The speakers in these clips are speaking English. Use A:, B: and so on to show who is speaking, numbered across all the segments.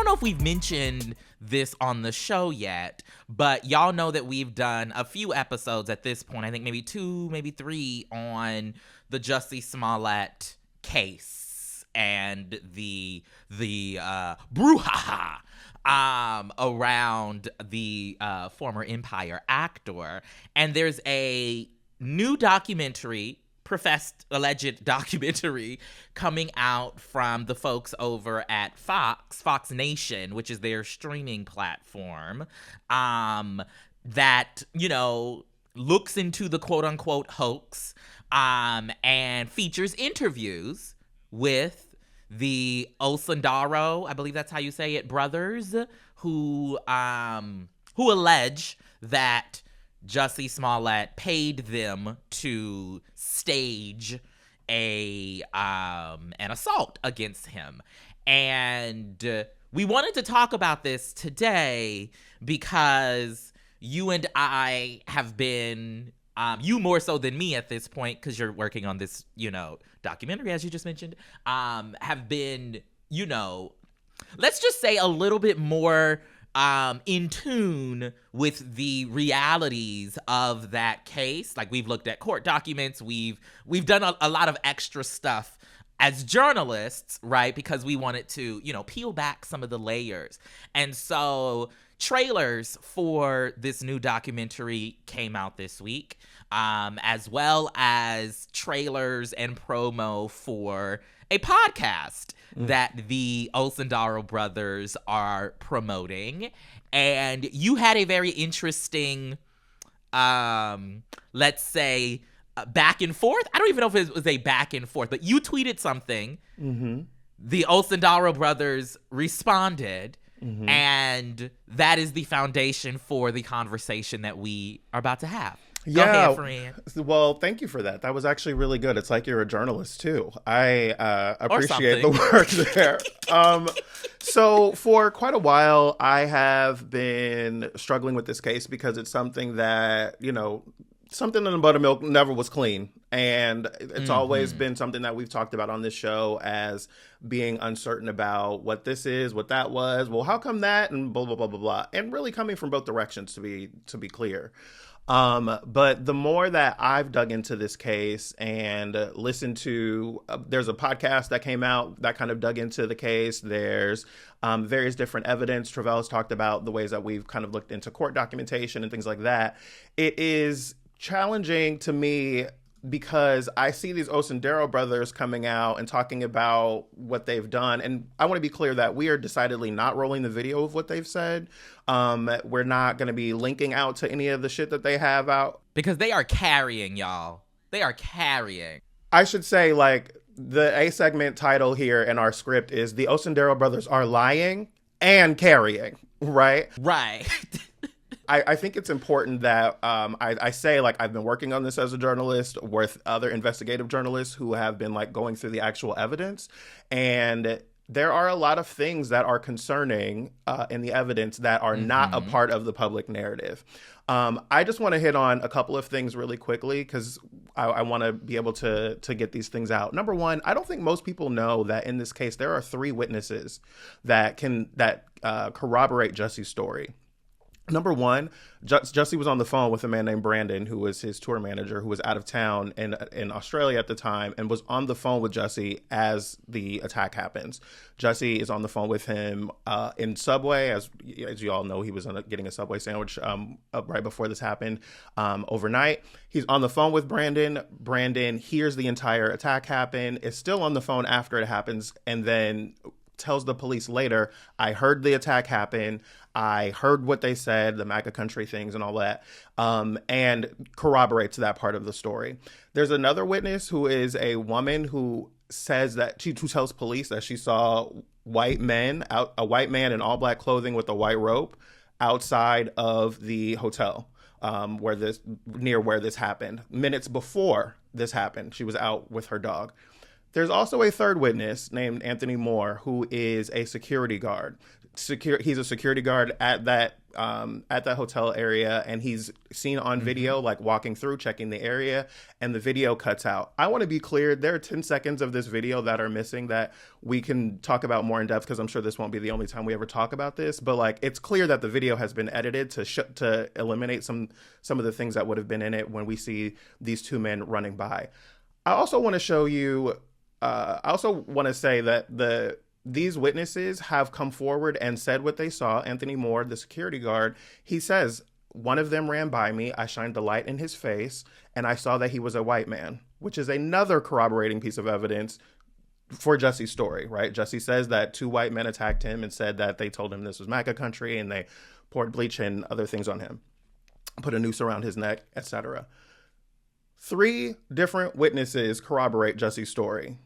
A: know if we've mentioned this on the show yet, but y'all know that we've done a few episodes at this point. I think maybe 2, maybe 3 on the Jussie Smollett case and the brouhaha around the former Empire actor. And there's a new documentary, professed alleged documentary, coming out from the folks over at Fox Nation, which is their streaming platform, that, you know, looks into the quote unquote hoax, and features interviews with the Osundairo, I believe that's how you say it, brothers, who allege that Jussie Smollett paid them to stage an assault against him. And we wanted to talk about this today because you and I have been, you more so than me at this point, because you're working on this, you know, documentary, as you just mentioned, have been, you know, let's just say a little bit more in tune with the realities of that case. Like, we've looked at court documents, we've done a lot of extra stuff as journalists, right? Because we wanted to, you know, peel back some of the layers. And so trailers for this new documentary came out this week, as well as trailers and promo for a podcast that the Osundairo brothers are promoting. And you had a very interesting, let's say, back and forth. I don't even know if it was a back and forth, but you tweeted something. Mm-hmm. The Osundairo brothers responded. Mm-hmm. And that is the foundation for the conversation that we are about to have. Go ahead, friend.
B: Well, thank you for that. That was actually really good. It's like you're a journalist too. I appreciate the work there. So for quite a while, I have been struggling with this case because it's something that, you know, something in the buttermilk never was clean. And it's always been something that we've talked about on this show as being uncertain about what this is, what that was. Well, how come that? And blah, blah, blah, blah, blah. And really coming from both directions, to be clear. But the more that I've dug into this case and listened to, there's a podcast that came out that kind of dug into the case. There's various different evidence. Tre'vell has talked about the ways that we've kind of looked into court documentation and things like that. It is challenging to me because I see these Osundairo brothers coming out and talking about what they've done. And I want to be clear that we are decidedly not rolling the video of what they've said. We're not going to be linking out to any of the shit that they have out.
A: Because they are carrying, y'all. They are carrying.
B: I should say, like, the A segment title here in our script is The Osundairo Brothers Are Lying and Carrying, right?
A: Right.
B: I think it's important that I say, like, I've been working on this as a journalist with other investigative journalists who have been, like, going through the actual evidence. And there are a lot of things that are concerning in the evidence that are not a part of the public narrative. I just want to hit on a couple of things really quickly because I want to be able to get these things out. Number one, I don't think most people know that in this case, there are 3 witnesses that corroborate Jussie's story. Number one, Jussie was on the phone with a man named Brandon, who was his tour manager, who was out of town in Australia at the time, and was on the phone with Jussie as the attack happens. Jussie is on the phone with him in Subway. As you all know, he was getting a Subway sandwich right before this happened overnight. He's on the phone with Brandon. Brandon hears the entire attack happen, is still on the phone after it happens, and then tells the police later, I heard the attack happen. I heard what they said, the MAGA country things and all that, and corroborates that part of the story. There's another witness who is a woman who says that who tells police that she saw a white man in all black clothing with a white rope outside of the hotel where this happened. Minutes before this happened, she was out with her dog. There's also a third witness named Anthony Moore, who is a security guard. he's a security guard at that hotel area, and he's seen on video like walking through, checking the area, and the video cuts out. I want to be clear, there are 10 seconds of this video that are missing that we can talk about more in depth, because I'm sure this won't be the only time we ever talk about this, but like it's clear that the video has been edited to eliminate some of the things that would have been in it when we see these two men running by. I also want to show you I also want to say that these witnesses have come forward and said what they saw. Anthony Moore, the security guard, he says, one of them ran by me. I shined the light in his face, and I saw that he was a white man, which is another corroborating piece of evidence for Jussie's story, right? Jussie says that two white men attacked him and said that they told him this was MAGA country, and they poured bleach and other things on him, put a noose around his neck, etc. 3 different witnesses corroborate Jussie's story.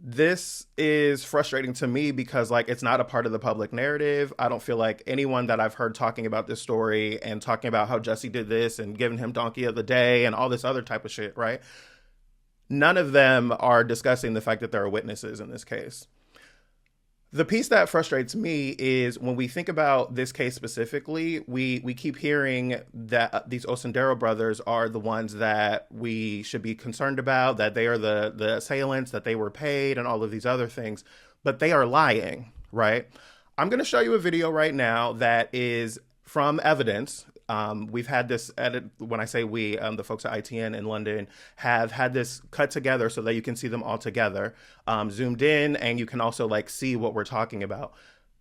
B: This is frustrating to me because like it's not a part of the public narrative. I don't feel like anyone that I've heard talking about this story and talking about how Jussie did this and giving him donkey of the day and all this other type of shit, right? None of them are discussing the fact that there are witnesses in this case. The piece that frustrates me is when we think about this case specifically, we keep hearing that these Osundairo brothers are the ones that we should be concerned about, that they are the assailants, that they were paid and all of these other things, but they are lying, right? I'm going to show you a video right now that is from evidence. We've had this edit. When I say we, the folks at ITN in London have had this cut together so that you can see them all together, zoomed in, and you can also like see what we're talking about.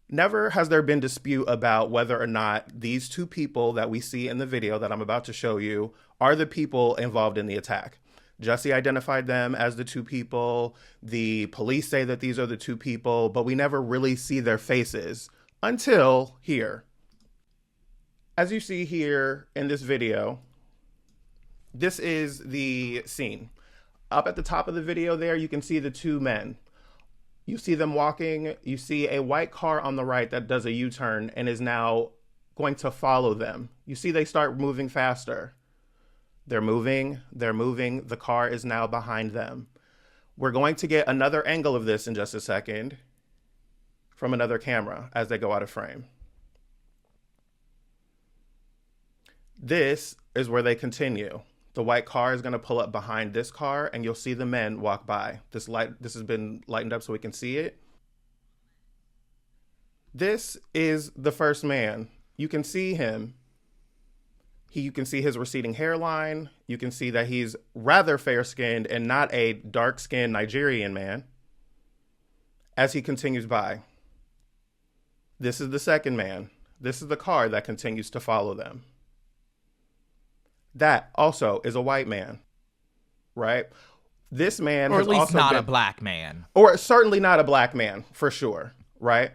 B: Never has there been dispute about whether or not these two people that we see in the video that I'm about to show you are the people involved in the attack. Jussie identified them as the two people. The police say that these are the two people, but we never really see their faces until here. As you see here in this video, this is the scene. Up at the top of the video there, you can see the two men. You see them walking. You see a white car on the right that does a U-turn and is now going to follow them. You see they start moving faster. They're moving. The car is now behind them. We're going to get another angle of this in just a second from another camera as they go out of frame. This is where they continue. The white car is going to pull up behind this car, and you'll see the men walk by. This has been lightened up so we can see it. This is the first man. You can see him. You can see his receding hairline. You can see that he's rather fair-skinned and not a dark-skinned Nigerian man as he continues by. This is the second man. This is the car that continues to follow them. That also is a white man, right? This man
A: or
B: has
A: at least
B: also
A: not
B: been,
A: a black man.
B: Or certainly not a black man, for sure, right?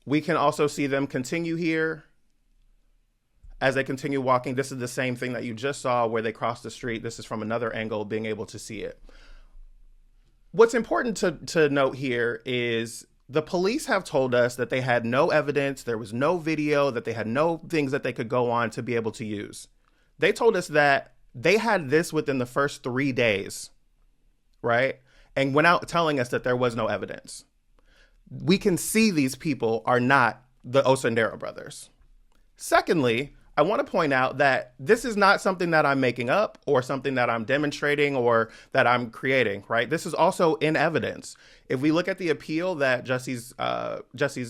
B: We can also see them continue here as they continue walking. This is the same thing that you just saw where they crossed the street. This is from another angle, being able to see it. What's important to note here is the police have told us that they had no evidence, there was no video, that they had no things that they could go on to be able to use. They told us that they had this within the first 3 days, right? And went out telling us that there was no evidence. We can see these people are not the Osundairo brothers. Secondly, I want to point out that this is not something that I'm making up or something that I'm demonstrating or that I'm creating, right? This is also in evidence. If we look at the appeal that Jussie's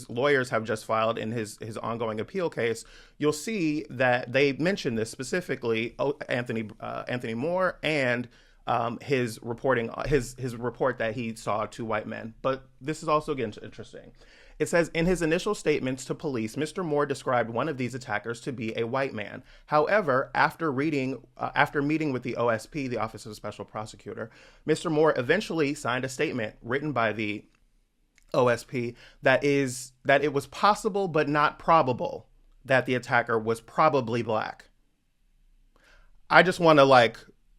B: lawyers have just filed in his ongoing appeal case, you'll see that they mention this specifically, Anthony Moore and his report that he saw two white men. But this is also, again, interesting. It says, in his initial statements to police, Mr. Moore described one of these attackers to be a white man. However, after meeting with the OSP, the Office of the Special Prosecutor, Mr. Moore eventually signed a statement written by the OSP that it was possible but not probable that the attacker was probably black. I just want to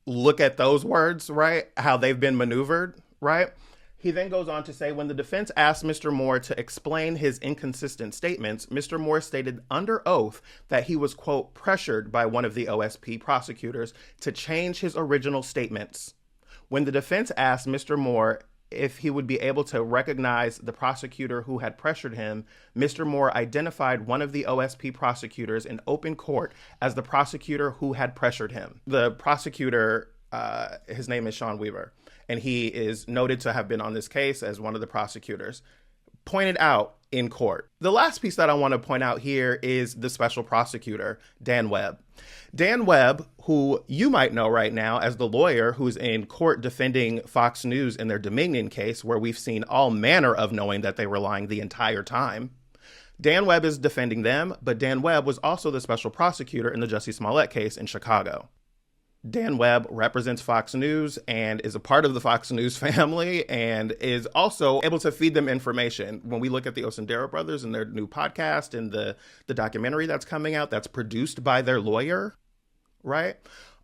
B: look at those words, right? How they've been maneuvered, right? He then goes on to say, when the defense asked Mr. Moore to explain his inconsistent statements, Mr. Moore stated under oath that he was, quote, pressured by one of the OSP prosecutors to change his original statements. When the defense asked Mr. Moore if he would be able to recognize the prosecutor who had pressured him, Mr. Moore identified one of the OSP prosecutors in open court as the prosecutor who had pressured him. The prosecutor, his name is Sean Weaver, and he is noted to have been on this case as one of the prosecutors, pointed out in court. The last piece that I want to point out here is the special prosecutor, Dan Webb. Dan Webb, who you might know right now as the lawyer who's in court defending Fox News in their Dominion case, where we've seen all manner of knowing that they were lying the entire time. Dan Webb is defending them, but Dan Webb was also the special prosecutor in the Jussie Smollett case in Chicago. Dan Webb represents Fox News and is a part of the Fox News family and is also able to feed them information. When we look at the Osundairo brothers and their new podcast and the documentary that's coming out that's produced by their lawyer, right?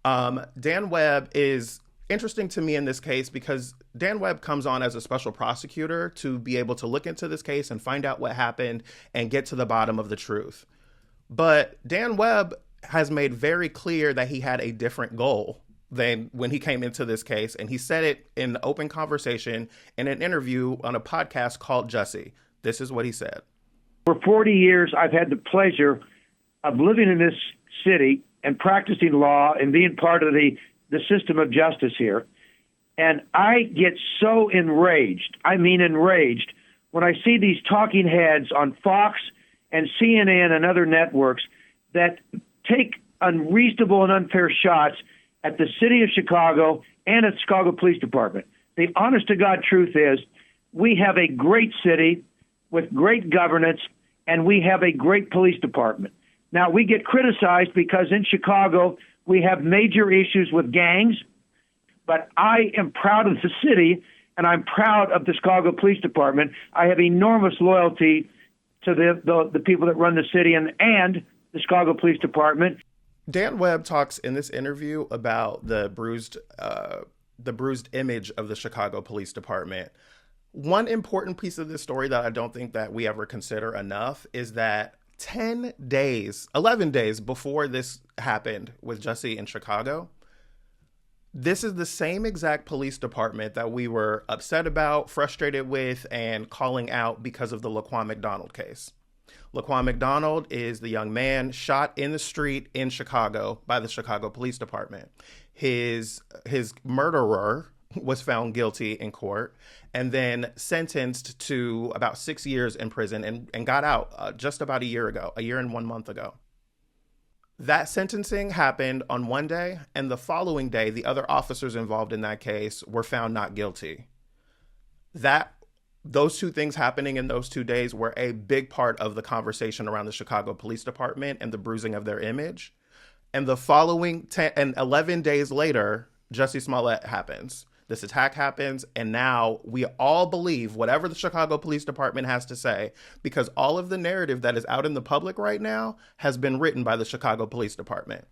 B: Dan Webb is interesting to me in this case because Dan Webb comes on as a special prosecutor to be able to look into this case and find out what happened and get to the bottom of the truth. But Dan Webb has made very clear that he had a different goal than when he came into this case. And he said it in open conversation in an interview on a podcast called Jussie. This is what he said.
C: For 40 years, I've had the pleasure of living in this city and practicing law and being part of the system of justice here. And I get so enraged, when I see these talking heads on Fox and CNN and other networks that take unreasonable and unfair shots at the city of Chicago and at the Chicago Police Department. The honest-to-God truth is we have a great city with great governance, and we have a great police department. Now, we get criticized because in Chicago we have major issues with gangs, but I am proud of the city, and I'm proud of the Chicago Police Department. I have enormous loyalty to the people that run the city and the Chicago Police Department.
B: Dan Webb talks in this interview about the bruised image of the Chicago Police Department. One important piece of this story that I don't think that we ever consider enough is that 11 days before this happened with Jussie in Chicago, this is the same exact police department that we were upset about, frustrated with, and calling out because of the Laquan McDonald case. Laquan McDonald is the young man shot in the street in Chicago by the Chicago Police Department. His murderer was found guilty in court and then sentenced to about 6 years in prison and got out just about a year and 1 month ago. That sentencing happened on one day, and the following day, the other officers involved in that case were found not guilty. Those two things happening in those 2 days were a big part of the conversation around the Chicago Police Department and the bruising of their image. And the following 11 days later, Jussie Smollett happens. This attack happens, and now we all believe whatever the Chicago Police Department has to say, because all of the narrative that is out in the public right now has been written by the Chicago Police Department.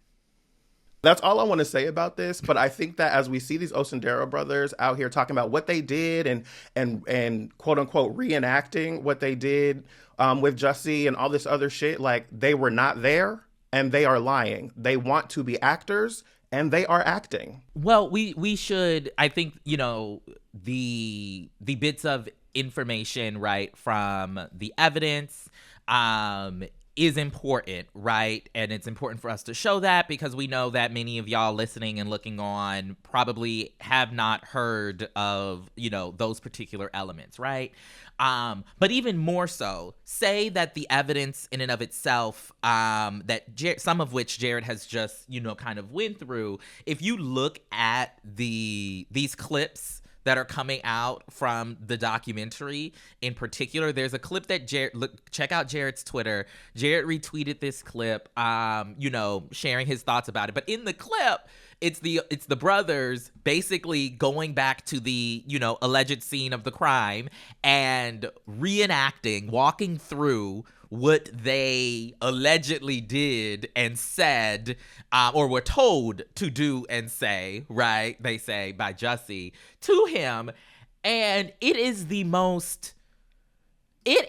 B: That's all I want to say about this, but I think that as we see these Osundairo brothers out here talking about what they did and quote unquote reenacting what they did with Jussie and all this other shit, like they were not there and they are lying. They want to be actors and they are acting.
A: Well, we should, I think, the bits of information, right, from the evidence is important, right? And it's important for us to show that because we know that many of y'all listening and looking on probably have not heard of, those particular elements, right? But even more so, say that the evidence in and of itself, some of which Jarrett has just, kind of went through, if you look at these clips that are coming out from the documentary in particular, there's a clip that check out Jarrett's Twitter. Jarrett retweeted this clip, sharing his thoughts about it. But in the clip, it's the brothers basically going back to the, alleged scene of the crime and reenacting, walking through what they allegedly did and said, or were told to do and say, right? They say by Jussie to him. And it is the most, they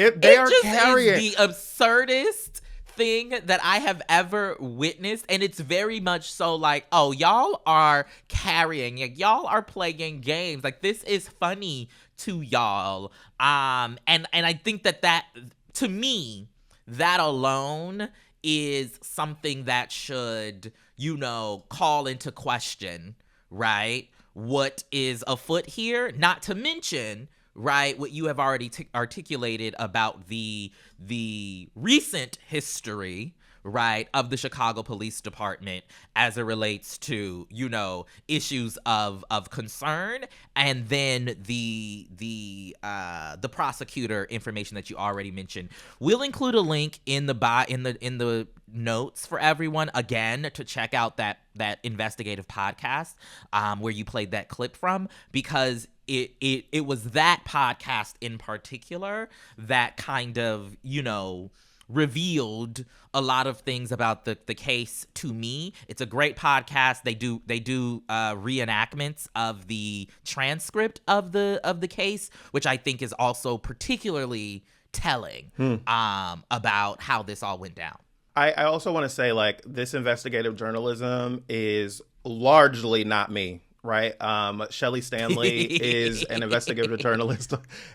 A: are carrying the absurdest thing that I have ever witnessed, and it's very much so like, oh, y'all are carrying, like, y'all are playing games, like this is funny to y'all, and I think that to me, that alone is something that should, call into question, right, what is afoot here, not to mention, right, what you have already articulated about the recent history, right, of the Chicago Police Department as it relates to, issues of concern, and then the prosecutor information that you already mentioned. We'll include a link in the notes for everyone, again, to check out that investigative podcast where you played that clip from, because it was that podcast in particular that kind of, revealed a lot of things about the case to me. It's a great podcast. They do reenactments of the transcript of the case, which I think is also particularly telling about how this all went down.
B: I also want to say, like, this investigative journalism is largely not me. Right. Shelley Stanley is an investigative journalist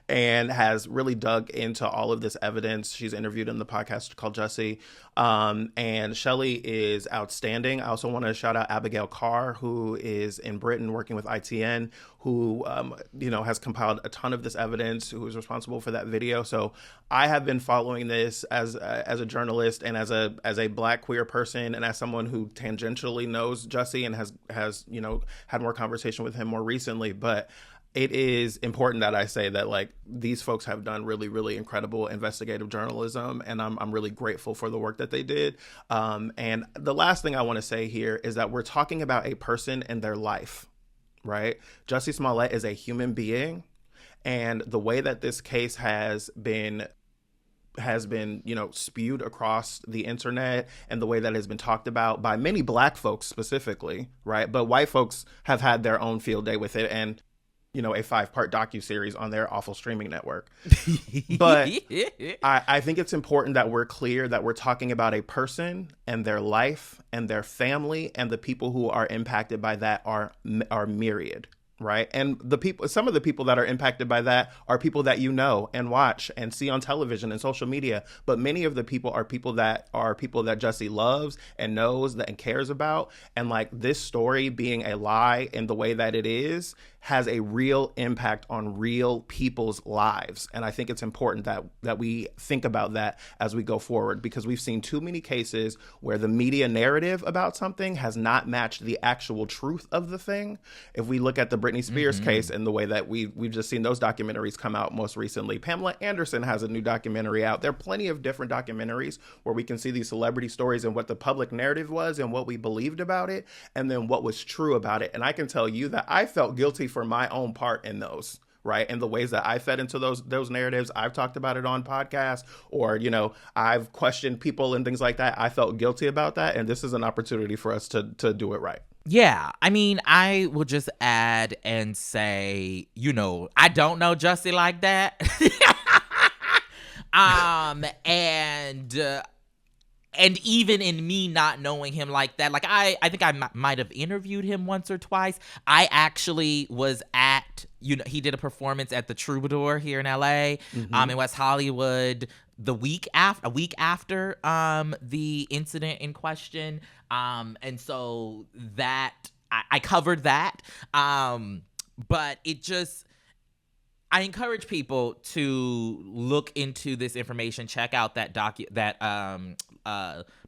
B: and has really dug into all of this evidence. She's interviewed in the podcast called Jussie. And Shelley is outstanding. I also want to shout out Abigail Carr, who is in Britain working with ITN, who, has compiled a ton of this evidence, who is responsible for that video. So I have been following this as a journalist and as a Black queer person, and as someone who tangentially knows Jussie and has had more conversation with him more recently. But it is important that I say that, like, these folks have done really, really incredible investigative journalism, and I'm really grateful for the work that they did. And the last thing I want to say here is that we're talking about a person and their life, right? Jussie Smollett is a human being, and the way that this case has been spewed across the internet, and the way that has been talked about by many Black folks specifically, right? But white folks have had their own field day with it, and a 5-part docuseries on their awful streaming network. But I think it's important that we're clear that we're talking about a person and their life and their family, and the people who are impacted by that are myriad. Right. And some of the people that are impacted by that are people that and watch and see on television and social media. But many of the people are people that Jussie loves and knows and cares about. And, like, this story being a lie in the way that it is has a real impact on real people's lives. And I think it's important that we think about that as we go forward, because we've seen too many cases where the media narrative about something has not matched the actual truth of the thing. If we look at the Britney Spears case and the way that we've just seen those documentaries come out most recently, Pamela Anderson has a new documentary out. There are plenty of different documentaries where we can see these celebrity stories and what the public narrative was and what we believed about it, and then what was true about it. And I can tell you that I felt guilty for my own part in those, right? And the ways that I fed into those narratives. I've talked about it on podcasts, or, I've questioned people and things like that. I felt guilty about that. And this is an opportunity for us to do it right.
A: Yeah, I mean, I will just add and say, I don't know Jussie like that. And even in me not knowing him like that, like, I think I might have interviewed him once or twice. I actually was at, he did a performance at the Troubadour here in LA, in West Hollywood, a week after the incident in question. And so that I covered that. But it just, I encourage people to look into this information, check out that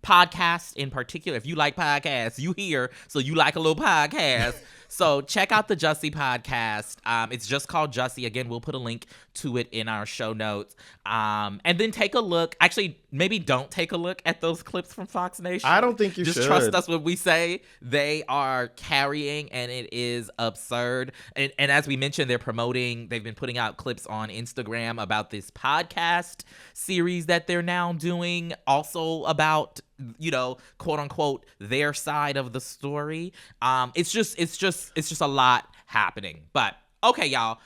A: podcast in particular. If you like podcasts, you here, so you like a little podcast. So check out the Jussie podcast. It's just called Jussie. Again, we'll put a link to it in our show notes. And then take a look. Actually, maybe don't take a look at those clips from Fox Nation.
B: I don't think you should.
A: Just trust us when we say they are carrying, and it is absurd. And as we mentioned, they've been putting out clips on Instagram about this podcast series that they're now doing, also about, quote unquote, their side of the story. It's just a lot happening. But okay, y'all,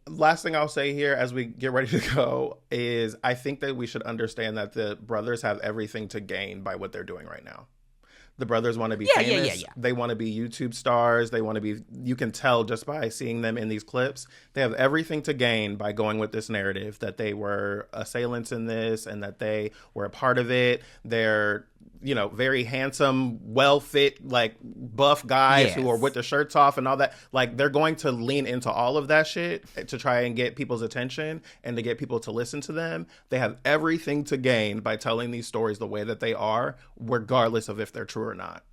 B: Last thing I'll say here as we get ready to go is I think that we should understand that the brothers have everything to gain by what they're doing right now. The brothers want to be famous. They want to be YouTube stars. They want to be, you can tell just by seeing them in these clips, they have everything to gain by going with this narrative that they were assailants in this and that they were a part of it. They're, you know, very handsome, well-fit, like buff guys who are with their shirts off and all that. Like, they're going to lean into all of that shit to try and get people's attention and to get people to listen to them. They have everything to gain by telling these stories the way that they are, regardless of if they're true or not.